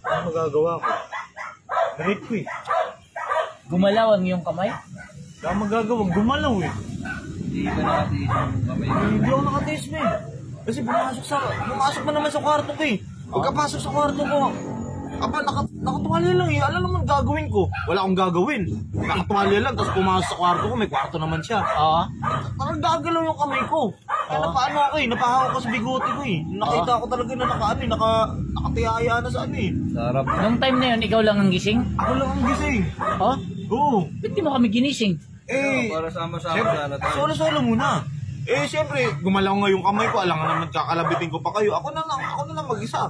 Ano magagawa ko? Hate ko eh. Gumalaw ang iyong kamay? Kaya magagawa, gumalaw eh. Hindi ka nakatiis yung kamay. Hindi ako nakatiis mo eh. Kasi pumasok pa naman sa kwarto ko eh. Pagkapasok sa kwarto ko, aba, nakatuwalya lang eh. Alam naman gagawin ko. Wala akong gagawin. Nakatuwalya lang, tapos pumasok sa kwarto ko, may kwarto naman siya. Oo. Parang gagalaw yung kamay ko. Kaya napaano ako eh, napahawak ko sa bigote ko eh. Nakita ko talaga na nakatiyaya na sa ano eh. Sarap. Nung time na yun, ikaw lang ang gising? Ako lang ang gising. Oh? Oo. Ba't di mo kami ginising? Para sama-sama sana tayo. Solo-solo muna. Siyempre, gumalaw nga yung kamay ko. Alam nga naman kakalabitin ko pa kayo. Ako na lang mag-isa.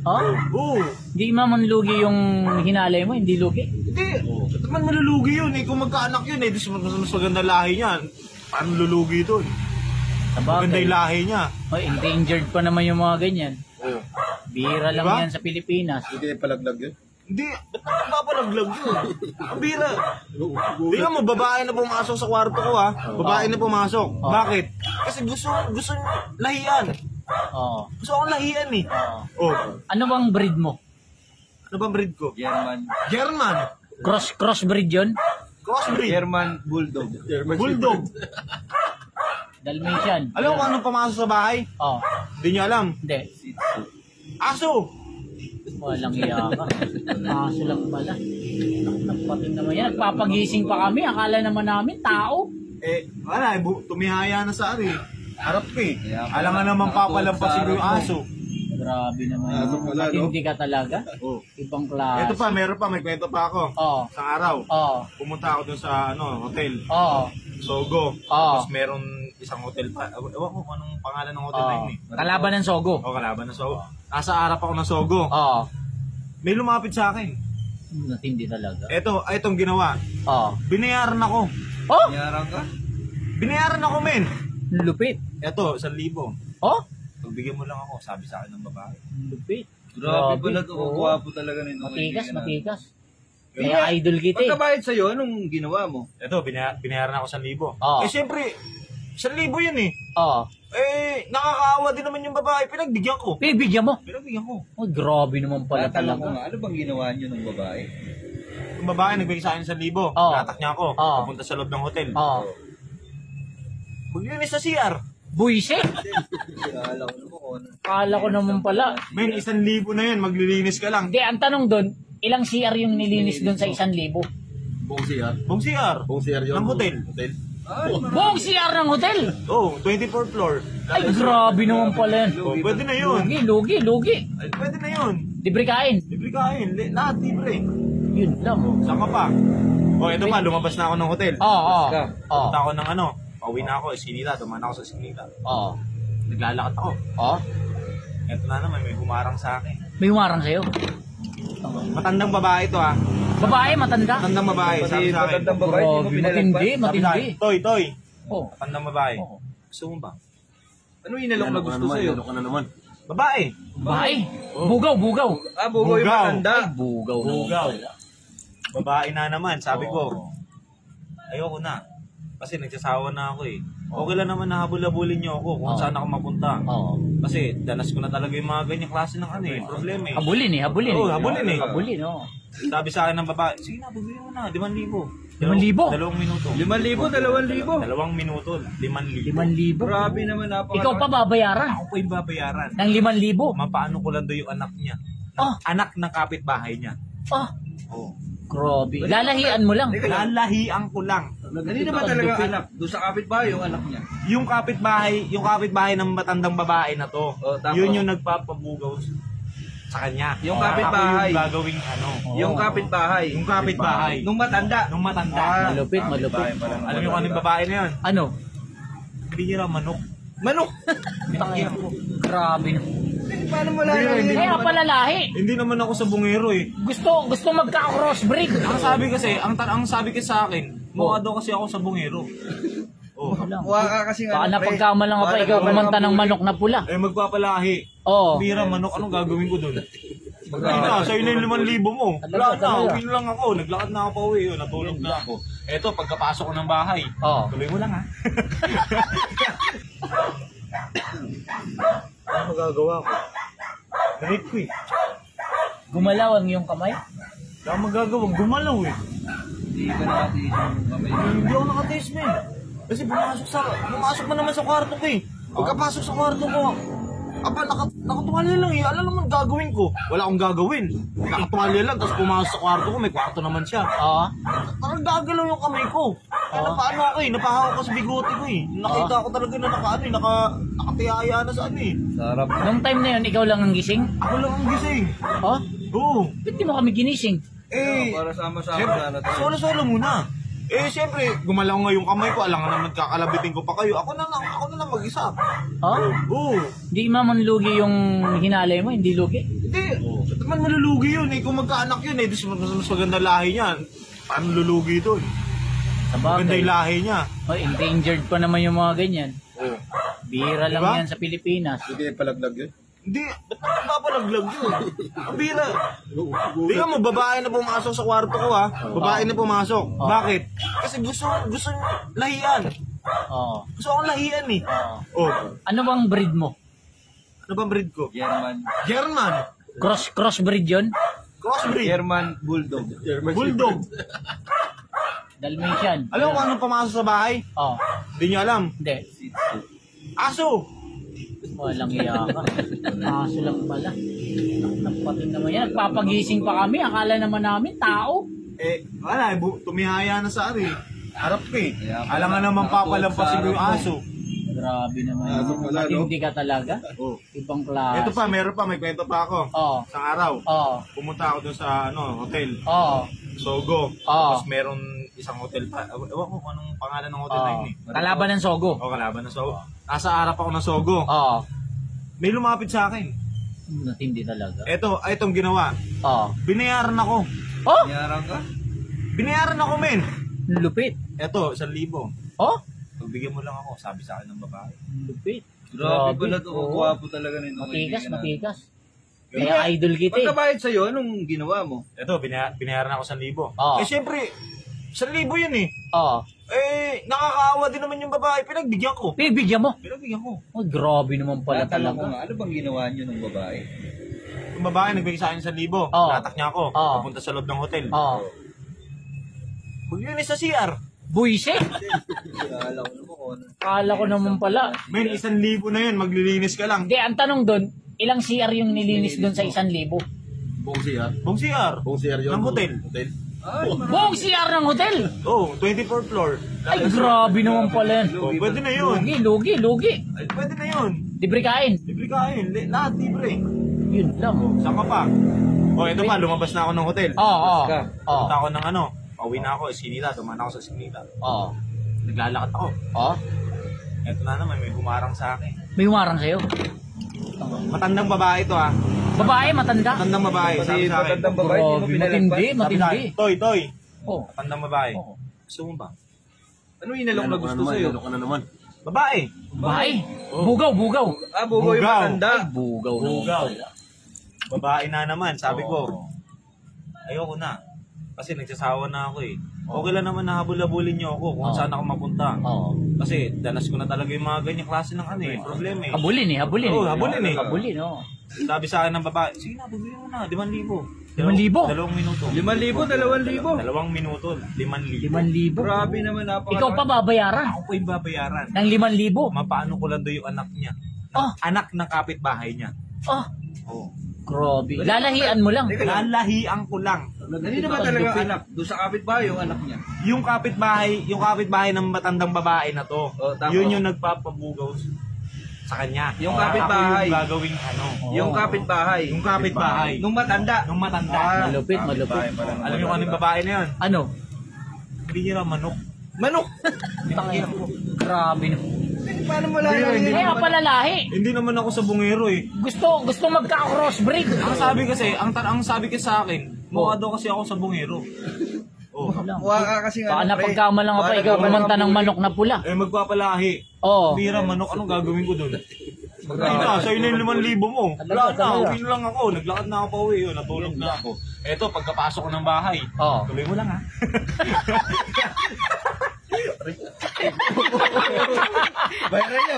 Oh? Oo. Di mamanlugi yung hinalay mo, hindi lugi? Hindi. Ba't naman malulugi yun eh? Kung magkaanak yun eh, mas maganda lahi niya. Paano lulugi doon? Maganda yung lahi niya. Oh, endangered pa naman yung mga ganyan. Oo. Bihira lang Diba? yan sa Pilipinas. Hindi palaglag yun. Hindi, ba't naman papalaglag yun? Ang bira. Tingnan mo, babae na pumasok sa kwarto ko ha. Babae na pumasok. Bakit? Kasi gusto lahian. Oo. Gusto akong lahian eh. Oo. Oh. Ano bang breed mo? Ano bang breed ko? German. German. Crossbreed yun? Crossbreed. German Bulldog. Bulldog. Dalmatian. Alam mo kung anong pumasok sa bahay? Oo. Hindi niyo alam. Hindi. Aso. Walang iya ka. Kaso lang pala. Nagpatin naman yan. Nagpapagising pa kami. Akala naman namin tao. Wala, tumihaya na sa ari. Harap ko eh. Alam nga naman papalampasin ko yung aso. Grabe naman. Wala, no? Hindi ka talaga. Oh. Ibang klase. Ito pa, meron pa, may kwento pa ako. Oo. Isang araw, Oo. pumunta ako dun sa hotel. Oo. Sogo. Oo. Tapos meron isang hotel pa. Ewan ko kung anong pangalan ng hotel na Oo. yun eh. Kalaban ng Sogo. O, kalaban ng Sogo. Nasa harap ako ng Sogo. Oo. May lumapit sa akin. Natindi talaga. Itong ginawa. Oo. Binayaran ako. Oh! Nyarang ka? Binayaran ako, men. Lupit. Ito, 1,000. Oh? Pagbigyan mo lang ako, sabi sa akin ng babae. Lupit. Grabe pala to. Oo. Gwapo talaga nito. Matikas. Kaya idol kita eh. Pagkabayad sa'yo, anong ginawa mo? Ito, binayaran ako 1,000. Oo. Siyempre, 1,000 yun eh. Oo. Nakakaawa din naman yung babae. Pinagbigyan ko. Bibigyan mo. Pinagbigyan ko. Oh, grabe naman pala Tatanong ko talaga. nga, ano bang ginawa niyo ng babae? Yung babae, nagbigay sa akin 1,000. Oo. Natak niya ako. Oo. Papunta sa loob ng hotel. Oo. Maglinis sa CR. Buisit. Kala ko naman kung ano. Kala ko naman pala. Men, 1,000 na yan. Maglilinis ka lang. Hindi, ang tanong doon, ilang CR yung nilinis doon sa 1,000? Buong CR? Buong CR. Buong CR yun? Ng hotel. Ay, Buong CR ng hotel? Oh, 24th floor. Ay, grabe naman pala yan. Oh, pwede na yun. Lugi. Ay, pwede na yun. Libre kain. Libre kain. Lahat libre. Yun lang. Saan ka pa? Oh, ito pa. Lumabas na ako ng hotel. Oo. Punta ako ng pauwi na ako. Eskinita. Dumaan ako sa Eskinita. Oo. Naglalakad ako. Oo. Ito na naman. May humarang sa akin. May humarang sa'yo. Matandang babae to ha. Babae, matanda. Matandang babae. Pati Sabi sa akin. matandang babae, hindi mo Grabe, pinalagpas. Sabi sa matindi. akin, Toy. Oh. Matandang babae. Oo. Gusto mo ba? Ano inalok na gusto sa'yo? ka na naman. Babae. Babae. Bugaw. Ah, bugaw yung Bugaw. matanda. Bugaw. Bugaw. Babae na naman. Sabi ko, Oo. ayoko na. Kasi nagsasawa na ako eh. Okay lang naman na habol-habulin niyo ako kung Oo. saan ako mapunta. Oo. Kasi danas ko na talaga yung mga ganyang klase ng problema eh. Habulin. Oo, habulin eh. Habulin, oo. Sabi sa akin ng babae, sige na, bigyan mo na, 5,000. 5,000? 2 minuto. 5,000, 2,000. 2 minuto, 5,000. 5,000. Grabe naman, napaka. Ikaw pa babayaran Ako po yung babayaran. ng 5,000. Mapaano ko lang daw yung anak niya. Ah. Anak ng kapitbahay niya. Ah, Oh. grabe. Lalahian mo lang. Lalahian ko lang. Kanina ba talaga anak? Doon sa kapitbahay yung anak niya. Yung kapitbahay ng matandang babae na to, Oh, tapos? yun yung nagpapabugaw sa kanya. Yung Oh, kapitbahay. Ako yung gagawing Yung kapitbahay. Yung kapitbahay. Nung matanda. Nung matanda. Ah. Malupit. Alam niyo kung ano yung babae na yun? Ano? Binihira manok. Manok! Binihira ko. Grabe. Paano mo lalaki? Kaya pala lahi. Hindi naman ako sa bungero eh. Gusto magka-crossbreed. Ang sabi kasi, ang sabi kasi sa akin, mukha daw kasi ako sa bungero. Oh. Mukha ka kasi Baka napagkamalang ka pa ikaw kumanta ng manok na pula. Magpapalahi. Oo. Bira manok, anong gagawin ko doon? Hindi na, sa'yo na yung 5,000 mo. Wala na, talaga. uwi na lang ako. Naglakad na ako pa uwi. Natulog na ako. Eto, pagkapasok ko ng bahay. Oo. Tuloy mo lang ha. Ano magagawa ko? Ganit ko eh. Gumalaw ang iyong kamay? Wala akong magagawa, gumalaw eh. Hindi ka nakatiis yung kamay. Hindi ako nakataste men. Kasi pumasok mo naman sa kwarto ko eh. Pagkapasok sa kwarto ko, nakatuwalya lang eh. Alam naman gagawin ko. Wala akong gagawin. Nakatuwalya lang, tapos pumasok sa kwarto ko, may kwarto naman siya. Oo. Parang gagalaw yung kamay ko. Kaya napaano ako eh, napahawak ko sa bigote ko eh. Nakita ko talaga na nakatiyaya na sa ano eh. Sarap. Nung time na yun, ikaw lang ang gising? Ako lang ang gising. Oh? Oo. Ba't di mo kami ginising? Eh, Para sama-sama siyempre, sana tayo. solo-solo muna. Eh, siyempre, gumalaw nga yung kamay ko. Alam nga naman kakalabitin ko pa kayo. Ako na lang mag-isa. Oh? Oo. Di mamanlugi yung hinalay mo, hindi lugi? Hindi. Ba't naman malulugi yun eh? Kung magkaanak yun eh, mas maganda lahi niya. Paano lulugi doon? Maganda yung lahi niya. Oh, endangered pa naman yung mga ganyan. Oo. Bira lang Diba? yan sa Pilipinas. Hindi palaglag yun. Hindi, ba't napapalaglag yun? Ang bira. Tingnan mo, babae na pumasok sa kwarto ko ha. Babae na pumasok. Bakit? Kasi gusto lahian. Oo. Gusto akong lahian eh. Oo. Oh, Ano bang breed mo? ano bang breed ko? German. German. Crossbreed yun? Crossbreed. German Bulldog. Bulldog. Dalmatian? Alam mo kung anong pumasok sa bahay? Oo. Hindi niyo alam. Hindi. Aso. Walang iya ka. Aso lang pala. Nagpatin naman yan. Nagpapagising pa kami. Akala naman namin tao. Eh, wala, tumihaya na sa ari. Harap ka eh. Kaya pala, Alam nga naman papalampasin ko yung harap mo. aso. Grabe naman. Aso pala, no? Hindi ka talaga. Oh. Ibang klase. Ito pa, meron pa, may kwento pa ako. Oo. Isang araw, Oo. pumunta ako dun sa hotel. Oo. Sogo. Oo. Tapos meron isang hotel pa. Ewan ko kung anong pangalan ng hotel na yun eh. Kalaban ng Sogo. O, kalaban ng Sogo. Nasa harap ako ng Sogo. Oo. May lumapit sa akin. Natindi talaga. Itong ginawa. Oo. Binayaran ako. Oh! Nyarang ka? Binayaran ako, men. Lupit. Ito, 1,000. Oh! Pagbigyan mo lang ako, sabi sa akin ng babae. Lupit. Grabe pala to. Oo. Ang gwapo talaga nito. Matikas. Kaya idol kita eh. Pagkabayad sa'yo, anong ginawa mo? Ito, binayaran ako 1,000. Oo. Eh, syempre, 1,000 yun eh. Oo. Eh, nakakaawa din naman yung babae. Pinagbigyan ko. Pinibigyan mo. Pinagbigyan ko. Oh, grabe naman pala Tatanong ko talaga. nga, ano bang ginawa niyo ng babae? Yung babae nagbigay sa akin 1,000. Oo. Natak niya ako. Oo. Pupunta sa loob ng hotel. Oo. Maglinis sa CR. Buise. Akala ko naman kung ano. Kala ko naman pala. Men, 1,000 na yun. Maglilinis ka lang. Hindi, ang tanong doon, ilang CR yung nilinis doon sa 1,000? Buong siya? Buong CR. Buong CR Ng hotel. Ay, Buong CR ng hotel! Oh, 24th floor. Ay, grabe naman pala yan. Oh, pwede na yun. Lugi. Ay, pwede na yun. Libre kain. Libre kain. Lahat libre. Yun lang. Saan ka pa? Oh, ito pa. Lumabas na ako ng hotel. Oo. Punta ako ng pauwi na ako. Eskinita. Dumaan ako sa Eskinita. Oo. Naglalakad ako. Oo. Ito na naman. May humarang sa akin. May humarang sa'yo. Matandang babae to ha. Babae, matanda. Matandang babae. Sabi sa akin. matandang babae, hindi mo Grabe, pinalagpas. matindi. Toy. Oh. Matandang babae. Oo. Gusto mo ba? Ano inalok na gusto sa'yo? ka na naman. Babae. Babae. Oh. Bugaw. Ah, bugo yung Bugaw. matanda. Bugaw. Bugaw. Babae na naman. Sabi ko, Oo. ayoko na. Kasi nagsasawa na ako eh. Okay lang naman na habol-habulin niyo ako kung Oo. saan ako mapunta. Oo. Kasi danas ko na talaga yung mga ganyang klase ng problema eh. Habulin eh. Oo, habulin eh. Habulin, oo. Sabi sa akin ng babae, sige na, bibigyan mo na, 5,000. 5,000? 2 minuto. 5,000, 2,000. 2 minuto, 5,000. 5,000. Grabe naman, napaka. Ikaw pa babayaran Ako po yung babayaran. ng 5,000. Mapaano ko lang doon yung anak niya. Oh. Anak ng kapitbahay niya. Oh, Oo. grabe. Lalahian mo lang. Lalahian ko lang. Hindi naman talaga anak. Doon sa kapitbahay yung anak niya. Yung kapitbahay ng matandang babae na to, Oh, tapos? yun yung nagpapabugaw sa kanya. Yung Ako kapitbahay. yung gagawing Yung kapitbahay. Yung kapitbahay. Nung matanda. Nung matanda. Malupit. Alam niyo kung anong babae na yun? Ano? Bihira manok. Manok! Tangina. Grabe no. Paano mo lalaki? Kaya pala lahi. Hindi naman ako sa bungero eh. Gusto magka-crossbreed. Ang sabi kasi, ang sabi kasi sa akin, mukha daw kasi ako sa bungero. Oh. Mukha ka kasi Baka napagkamalan ka pa ikaw kumanta ng manok na pula. Eh magpapalahi. Oo. Bihira manok, anong gagawin ko doon? Ay na, sa'yo na yung 5,000 mo. Wala na, Talaga. uwi na lang ako. Naglakad na ako pa uwi. Natulog na ako. Eto, pagkapasok ko ng bahay. Oo. Tuloy mo lang ha. Bayaran niya.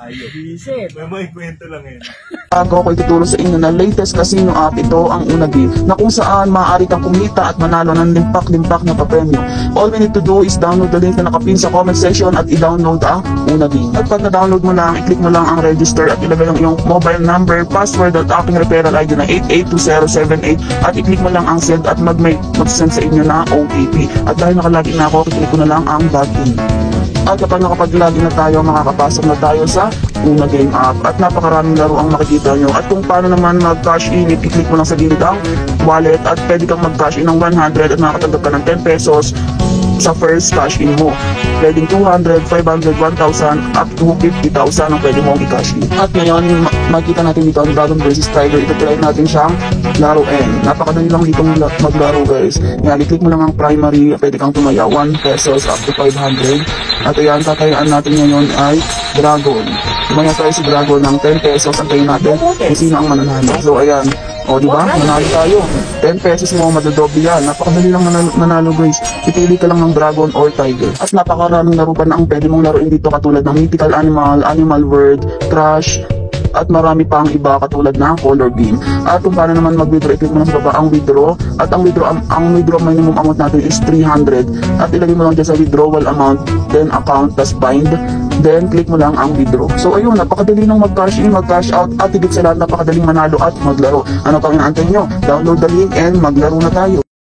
Visit. May kwento lang eh. Bago ako ituturo sa inyo na latest casino app, ito ang Unagi, na kung saan maaari kang kumita at manalo ng limpak-limpak na papremyo. All we need to do is download the link na nakapin sa comment section at i-download ang Unagi. At pag na-download mo lang, i-click mo lang ang register at ilagay ang iyong mobile number, password at aking referral ID na 882078 at i-click mo lang ang send at mag-send sa inyo na OTP. At dahil nakalagin na ako, i-click ko na lang ang login. At kapag nakapag-login na tayo, makakapasok na tayo sa Una Game app. At napakaraming laro ang makikita nyo. At kung paano naman mag-cash in, i-click mo lang sa gilid ang wallet at pwede kang mag-cash in ng 100 at makakatanggap ka ng 10 pesos sa first cash in mo. Pwedeng 200, 500, 1,000 up to 50,000 ang pwede mong i-cash in. At ngayon, makikita natin dito ang Dragon vs Tiger. Ito-try natin siyang laruin. Napakadali lang dito maglaro guys. Yan, i-click mo lang ang primary. Pwede kang tumaya 1 pesos up to 500. At ayan, tatayaan natin ngayon ay Dragon. Tumaya tayo si Dragon ng 10 pesos. Antayin natin kung sino ang mananalo. So ayan, o diba, manalo tayo. 10 pesos mo, madodoble yan. Napakadali lang manalo guys. Ipili ka lang ng Dragon or Tiger. At napakaraming laro pa na ang pwede mong laruin dito katulad ng Mythical Animal, Animal World, Crash, at marami pang iba katulad ng Color Beam. At kung paano naman mag-withdraw, i-click mo lang sa baba ang withdraw. At ang withdraw minimum amount natin is 300. At ilagay mo lang dyan sa withdrawal amount, then account, tas bind. Then click mo lang ang withdraw. So ayun, napakadali nang mag-cash in, mag-cash out, at higit sa lahat napakadaling manalo at maglaro. Ano pang inaantay nyo? Download the link and maglaro na tayo.